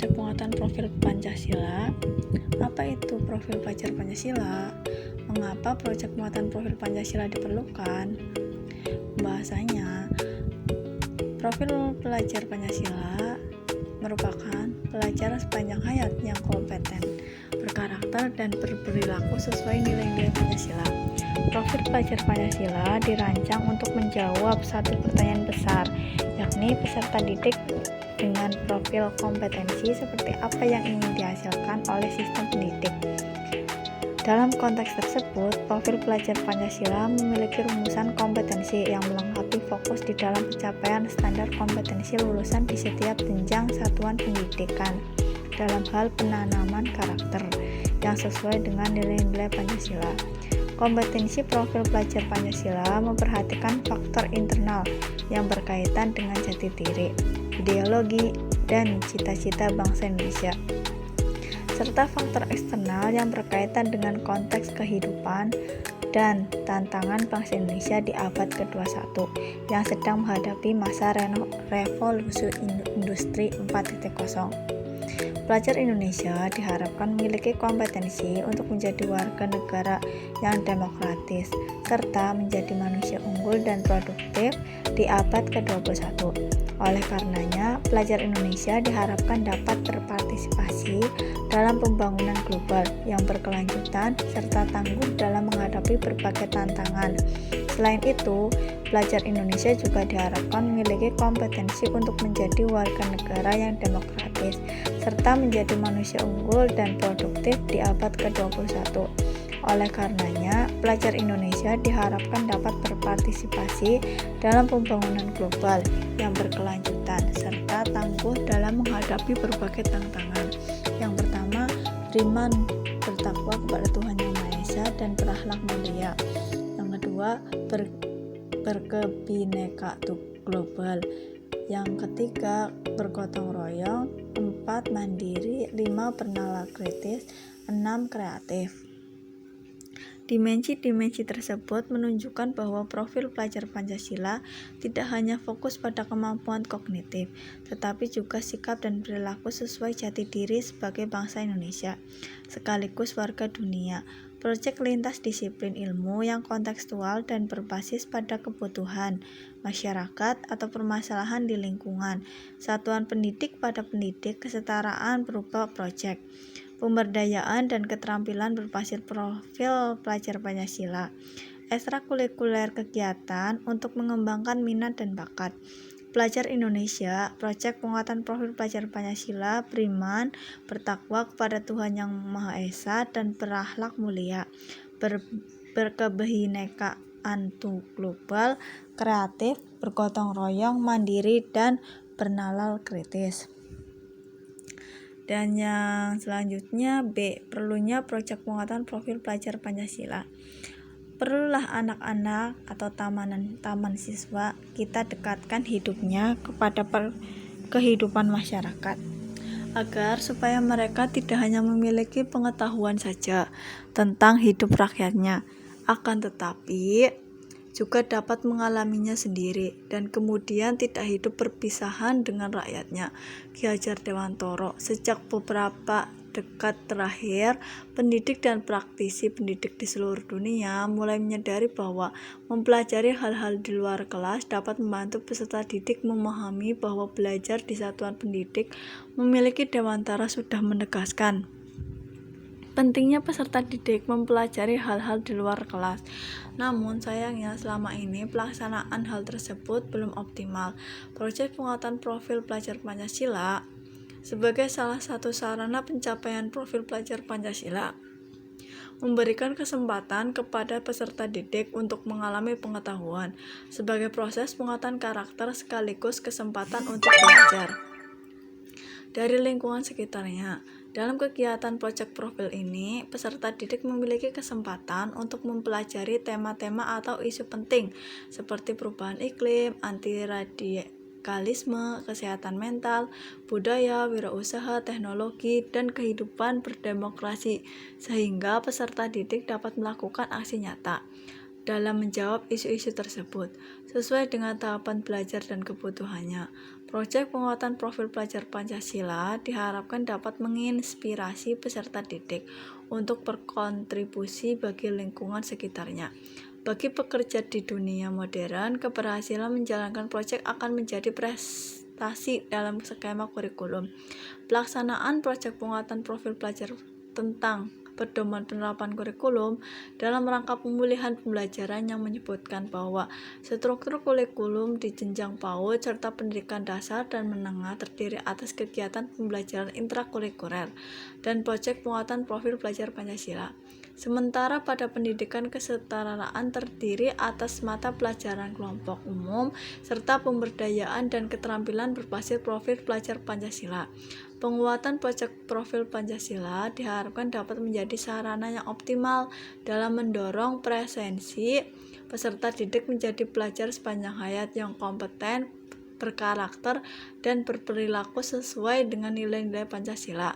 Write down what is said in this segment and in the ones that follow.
proyek penguatan profil Pancasila. Apa itu profil pelajar Pancasila? Mengapa proyek penguatan profil Pancasila diperlukan? Bahasanya, profil pelajar Pancasila merupakan pelajar sepanjang hayat yang kompeten, berkarakter, dan berperilaku sesuai nilai-nilai Pancasila. Profil pelajar Pancasila dirancang untuk menjawab satu pertanyaan besar, yakni peserta didik dengan profil kompetensi seperti apa yang ingin dihasilkan oleh sistem pendidik. Dalam konteks tersebut, profil pelajar Pancasila memiliki rumusan kompetensi yang melengkapi fokus di dalam pencapaian standar kompetensi lulusan di setiap jenjang satuan pendidikan dalam hal penanaman karakter yang sesuai dengan nilai-nilai Pancasila. Kompetensi profil pelajar Pancasila memperhatikan faktor internal yang berkaitan dengan jati diri, ideologi, dan cita-cita bangsa Indonesia, serta faktor eksternal yang berkaitan dengan konteks kehidupan dan tantangan bangsa Indonesia di abad ke-21 yang sedang menghadapi masa revolusi industri 4.0. Pelajar Indonesia diharapkan memiliki kompetensi untuk menjadi warga negara yang demokratis, serta menjadi manusia unggul dan produktif di abad ke-21. Oleh karenanya, pelajar Indonesia diharapkan dapat berpartisipasi dalam pembangunan global yang berkelanjutan serta tangguh dalam menghadapi berbagai tantangan. Selain itu, pelajar Indonesia juga diharapkan memiliki kompetensi untuk menjadi warga negara yang demokratis, serta menjadi manusia unggul dan produktif di abad ke-21. Oleh karenanya, pelajar Indonesia diharapkan dapat berpartisipasi dalam pembangunan global yang berkelanjutan serta tangguh dalam menghadapi berbagai tantangan. Yang pertama, beriman, bertakwa kepada Tuhan Yang Maha Esa dan berakhlak mulia. Yang kedua, berkebinekaan global. Yang ketiga, bergotong royong. 4, mandiri. 5, bernalar kritis. 6, kreatif. Dimensi-dimensi tersebut menunjukkan bahwa profil pelajar Pancasila tidak hanya fokus pada kemampuan kognitif, tetapi juga sikap dan perilaku sesuai jati diri sebagai bangsa Indonesia, sekaligus warga dunia. Proyek lintas disiplin ilmu yang kontekstual dan berbasis pada kebutuhan masyarakat atau permasalahan di lingkungan, satuan pendidik pada pendidik, kesetaraan berupa proyek pemberdayaan dan keterampilan berbasis profil pelajar Pancasila, ekstrakurikuler kegiatan untuk mengembangkan minat dan bakat. Pelajar Indonesia, proyek penguatan profil pelajar Pancasila, beriman, bertakwa kepada Tuhan Yang Maha Esa dan berakhlak mulia, berkebinekaan global, kreatif, bergotong royong, mandiri, dan bernalar kritis. Dan yang selanjutnya B, perlunya proyek penguatan profil pelajar Pancasila. Perlulah anak-anak atau taman siswa kita dekatkan hidupnya kepada kehidupan masyarakat, agar supaya mereka tidak hanya memiliki pengetahuan saja tentang hidup rakyatnya, akan tetapi juga dapat mengalaminya sendiri dan kemudian tidak hidup berpisahan dengan rakyatnya. Ki Hajar Dewantoro. Sejak beberapa dekade terakhir, pendidik dan praktisi pendidik di seluruh dunia mulai menyadari bahwa mempelajari hal-hal di luar kelas dapat membantu peserta didik memahami bahwa belajar di satuan pendidik memiliki Dewantara sudah menegaskan pentingnya peserta didik mempelajari hal-hal di luar kelas. Namun sayangnya selama ini pelaksanaan hal tersebut belum optimal. Proyek penguatan profil pelajar Pancasila sebagai salah satu sarana pencapaian profil pelajar Pancasila memberikan kesempatan kepada peserta didik untuk mengalami pengetahuan sebagai proses penguatan karakter sekaligus kesempatan untuk belajar dari lingkungan sekitarnya. Dalam kegiatan proyek profil ini, peserta didik memiliki kesempatan untuk mempelajari tema-tema atau isu penting seperti perubahan iklim, anti radikalisme, kesehatan mental, budaya, wirausaha, teknologi, dan kehidupan berdemokrasi, sehingga peserta didik dapat melakukan aksi nyata. dalam menjawab isu-isu tersebut, sesuai dengan tahapan belajar dan kebutuhannya. Proyek penguatan profil pelajar Pancasila diharapkan dapat menginspirasi peserta didik untuk berkontribusi bagi lingkungan sekitarnya. Bagi pekerja di dunia modern, keberhasilan menjalankan proyek akan menjadi prestasi dalam skema kurikulum. Pelaksanaan proyek penguatan profil pelajar tentang pedoman penerapan kurikulum dalam rangka pemulihan pembelajaran yang menyebutkan bahwa struktur kurikulum di jenjang PAUD serta pendidikan dasar dan menengah terdiri atas kegiatan pembelajaran intrakurikuler dan proyek penguatan profil pelajar Pancasila. Sementara pada pendidikan kesetaraan terdiri atas mata pelajaran kelompok umum serta pemberdayaan dan keterampilan berbasis profil pelajar Pancasila. Penguatan proyek profil Pancasila diharapkan dapat menjadi sarana yang optimal dalam mendorong presensi peserta didik menjadi pelajar sepanjang hayat yang kompeten, berkarakter, dan berperilaku sesuai dengan nilai-nilai Pancasila.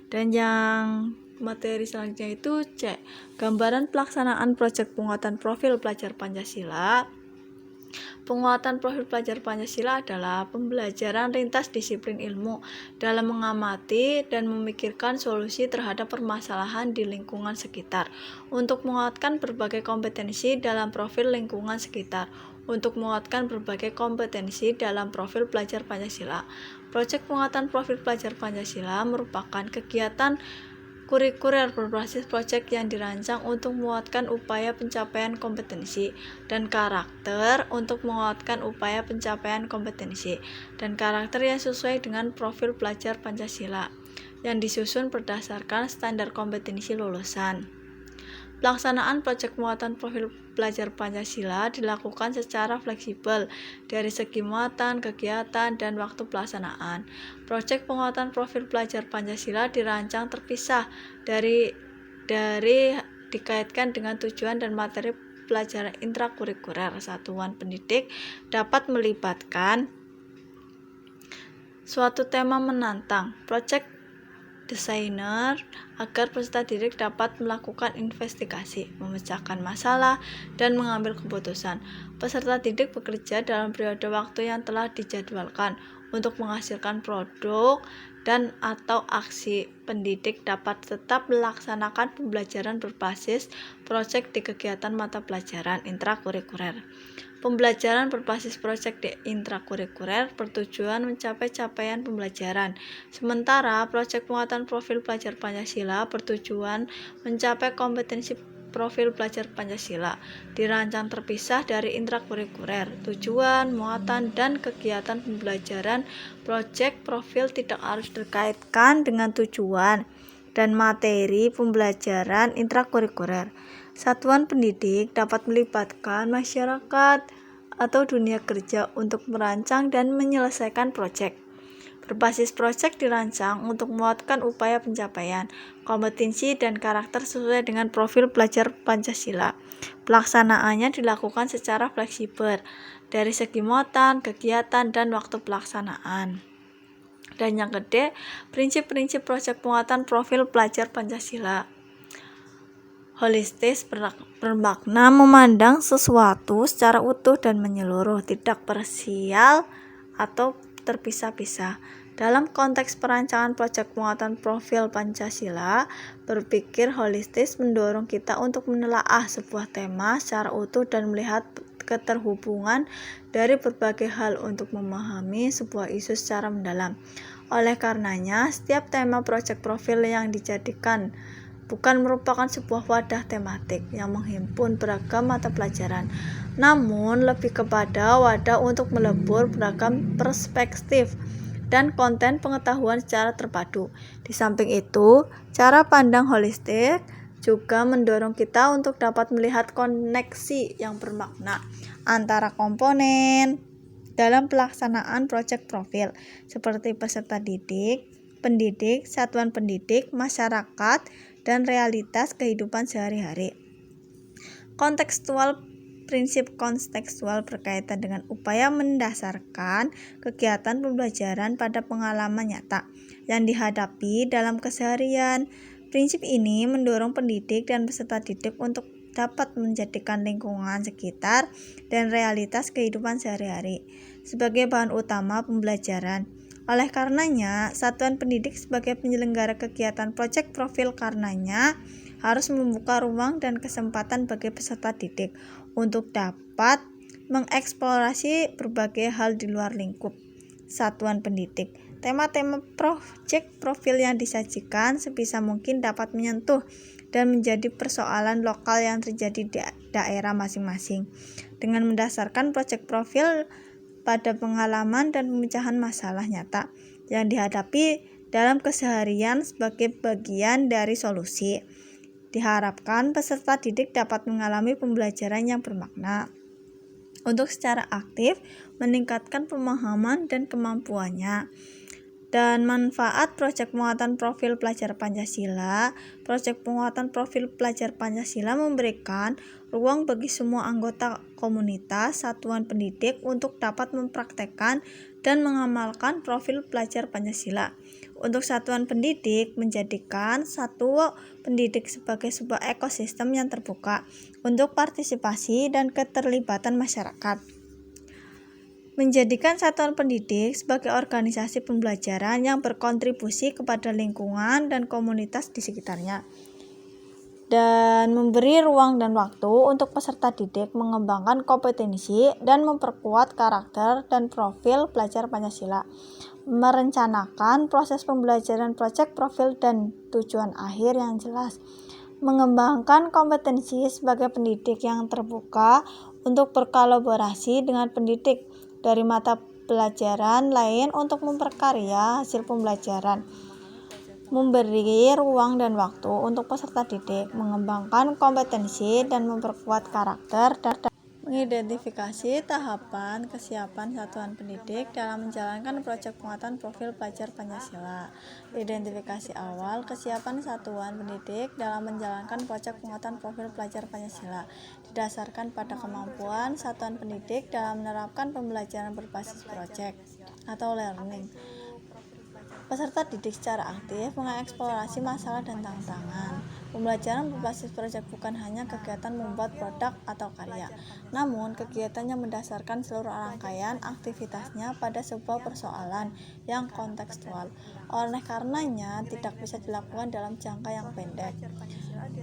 Dan yang materi selanjutnya itu C. Gambaran pelaksanaan proyek penguatan profil pelajar Pancasila. Penguatan profil pelajar Pancasila adalah pembelajaran lintas disiplin ilmu dalam mengamati dan memikirkan solusi terhadap permasalahan di lingkungan sekitar untuk menguatkan berbagai kompetensi dalam profil lingkungan sekitar. Untuk menguatkan berbagai kompetensi dalam profil pelajar Pancasila. Proyek penguatan profil pelajar Pancasila merupakan kegiatan kurikuler berbasis proyek yang dirancang untuk menguatkan upaya pencapaian kompetensi dan karakter untuk menguatkan upaya pencapaian kompetensi dan karakter yang sesuai dengan profil pelajar Pancasila yang disusun berdasarkan standar kompetensi lulusan. Pelaksanaan proyek penguatan profil pelajar Pancasila dilakukan secara fleksibel dari segi muatan, kegiatan, dan waktu pelaksanaan. Proyek penguatan profil pelajar Pancasila dirancang terpisah dari dikaitkan dengan tujuan dan materi pelajaran intrakurikuler. Satuan pendidik dapat melibatkan suatu tema menantang. Proyek desainer agar peserta didik dapat melakukan investigasi, memecahkan masalah, dan mengambil keputusan. Peserta didik bekerja dalam periode waktu yang telah dijadwalkan untuk menghasilkan produk dan atau aksi. Pendidik dapat tetap melaksanakan pembelajaran berbasis proyek di kegiatan mata pelajaran intrakurikuler. Pembelajaran berbasis proyek di intrakurikuler bertujuan mencapai capaian pembelajaran. Sementara proyek penguatan profil pelajar Pancasila bertujuan mencapai kompetensi profil pelajar Pancasila. Dirancang terpisah dari intrakurikuler. Tujuan, muatan, dan kegiatan pembelajaran proyek profil tidak harus dikaitkan dengan tujuan dan materi pembelajaran intrakurikuler. Satuan pendidik dapat melibatkan masyarakat atau dunia kerja untuk merancang dan menyelesaikan proyek. Berbasis proyek dirancang untuk menguatkan upaya pencapaian kompetensi dan karakter sesuai dengan profil pelajar Pancasila. Pelaksanaannya dilakukan secara fleksibel dari segi muatan, kegiatan, dan waktu pelaksanaan. Dan yang kedua, prinsip-prinsip proyek penguatan profil pelajar Pancasila. Holistis bermakna memandang sesuatu secara utuh dan menyeluruh, tidak parsial atau terpisah-pisah. Dalam konteks perancangan proyek penguatan profil Pancasila, berpikir holistis mendorong kita untuk menelaah sebuah tema secara utuh dan melihat keterhubungan dari berbagai hal untuk memahami sebuah isu secara mendalam. Oleh karenanya, setiap tema proyek profil yang dijadikan bukan merupakan sebuah wadah tematik yang menghimpun beragam mata pelajaran, namun lebih kepada wadah untuk melebur beragam perspektif dan konten pengetahuan secara terpadu. Di samping itu, cara pandang holistik juga mendorong kita untuk dapat melihat koneksi yang bermakna antara komponen dalam pelaksanaan proyek profil, seperti peserta didik, pendidik, satuan pendidik, masyarakat, dan realitas kehidupan sehari-hari. Kontekstual. Prinsip kontekstual berkaitan dengan upaya mendasarkan kegiatan pembelajaran pada pengalaman nyata yang dihadapi dalam keseharian. Prinsip ini mendorong pendidik dan peserta didik untuk dapat menjadikan lingkungan sekitar dan realitas kehidupan sehari-hari sebagai bahan utama pembelajaran. Oleh karenanya, satuan pendidik sebagai penyelenggara kegiatan proyek profil karenanya harus membuka ruang dan kesempatan bagi peserta didik untuk dapat mengeksplorasi berbagai hal di luar lingkup satuan pendidik. Tema-tema proyek profil yang disajikan sebisa mungkin dapat menyentuh dan menjadi persoalan lokal yang terjadi di daerah masing-masing dengan mendasarkan proyek profil pada pengalaman dan pemecahan masalah nyata yang dihadapi dalam keseharian sebagai bagian dari solusi. Diharapkan peserta didik dapat mengalami pembelajaran yang bermakna untuk secara aktif meningkatkan pemahaman dan kemampuannya. Dan manfaat proyek penguatan profil pelajar Pancasila. Proyek penguatan profil pelajar Pancasila memberikan ruang bagi semua anggota komunitas satuan pendidik untuk dapat mempraktekkan dan mengamalkan profil pelajar Pancasila. Untuk satuan pendidik menjadikan satu pendidik sebagai sebuah ekosistem yang terbuka untuk partisipasi dan keterlibatan masyarakat. Menjadikan satuan pendidik sebagai organisasi pembelajaran yang berkontribusi kepada lingkungan dan komunitas di sekitarnya, dan memberi ruang dan waktu untuk peserta didik mengembangkan kompetensi dan memperkuat karakter dan profil pelajar Pancasila, merencanakan proses pembelajaran proyek profil dan tujuan akhir yang jelas, mengembangkan kompetensi sebagai pendidik yang terbuka untuk berkolaborasi dengan pendidik dari mata pelajaran lain untuk memperkarya hasil pembelajaran, memberi ruang dan waktu untuk peserta didik mengembangkan kompetensi dan memperkuat karakter dan mengidentifikasi tahapan kesiapan satuan pendidik dalam menjalankan proyek penguatan profil pelajar Pancasila. Identifikasi awal kesiapan satuan pendidik dalam menjalankan proyek penguatan profil pelajar Pancasila didasarkan pada kemampuan satuan pendidik dalam menerapkan pembelajaran berbasis proyek atau learning. Peserta didik secara aktif mengeksplorasi masalah dan tantangan. Pembelajaran berbasis proyek bukan hanya kegiatan membuat produk atau karya, namun kegiatan yang mendasarkan seluruh rangkaian aktivitasnya pada sebuah persoalan yang kontekstual. Oleh karenanya, tidak bisa dilakukan dalam jangka yang pendek.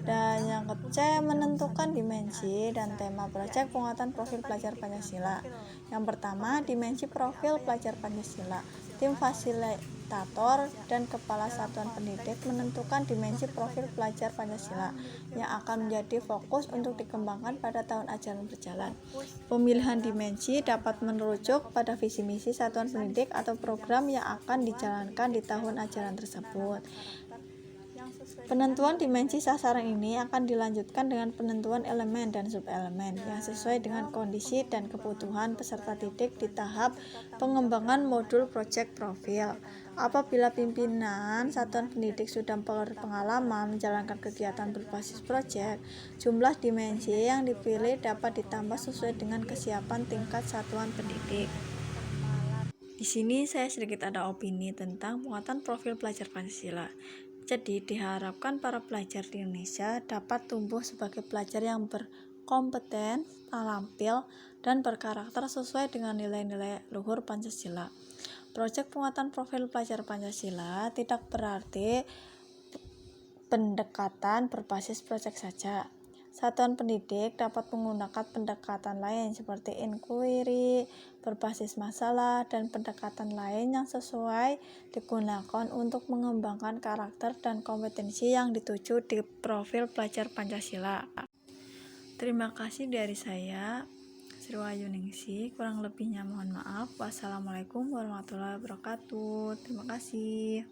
Dan yang C, menentukan dimensi dan tema proyek penguatan profil pelajar Pancasila. Yang pertama, dimensi profil pelajar Pancasila. Tim fasilitator dan kepala satuan pendidik menentukan dimensi profil pelajar Pancasila yang akan menjadi fokus untuk dikembangkan pada tahun ajaran berjalan. Pemilihan dimensi dapat merujuk pada visi misi satuan pendidik atau program yang akan dijalankan di tahun ajaran tersebut. Penentuan dimensi sasaran ini akan dilanjutkan dengan penentuan elemen dan subelemen yang sesuai dengan kondisi dan kebutuhan peserta didik di tahap pengembangan modul proyek profil. Apabila pimpinan satuan pendidik sudah berpengalaman menjalankan kegiatan berbasis proyek, jumlah dimensi yang dipilih dapat ditambah sesuai dengan kesiapan tingkat satuan pendidik. Di sini saya sedikit ada opini tentang penguatan profil pelajar Pancasila. Jadi diharapkan para pelajar di Indonesia dapat tumbuh sebagai pelajar yang berkompeten, terampil, dan berkarakter sesuai dengan nilai-nilai luhur Pancasila. Proyek penguatan profil pelajar Pancasila tidak berarti pendekatan berbasis proyek saja. Satuan pendidik dapat menggunakan pendekatan lain seperti inquiry, berbasis masalah, dan pendekatan lain yang sesuai digunakan untuk mengembangkan karakter dan kompetensi yang dituju di profil pelajar Pancasila. Terima kasih dari saya, Sri Wahyuningsih. Kurang lebihnya mohon maaf. Wassalamualaikum warahmatullahi wabarakatuh. Terima kasih.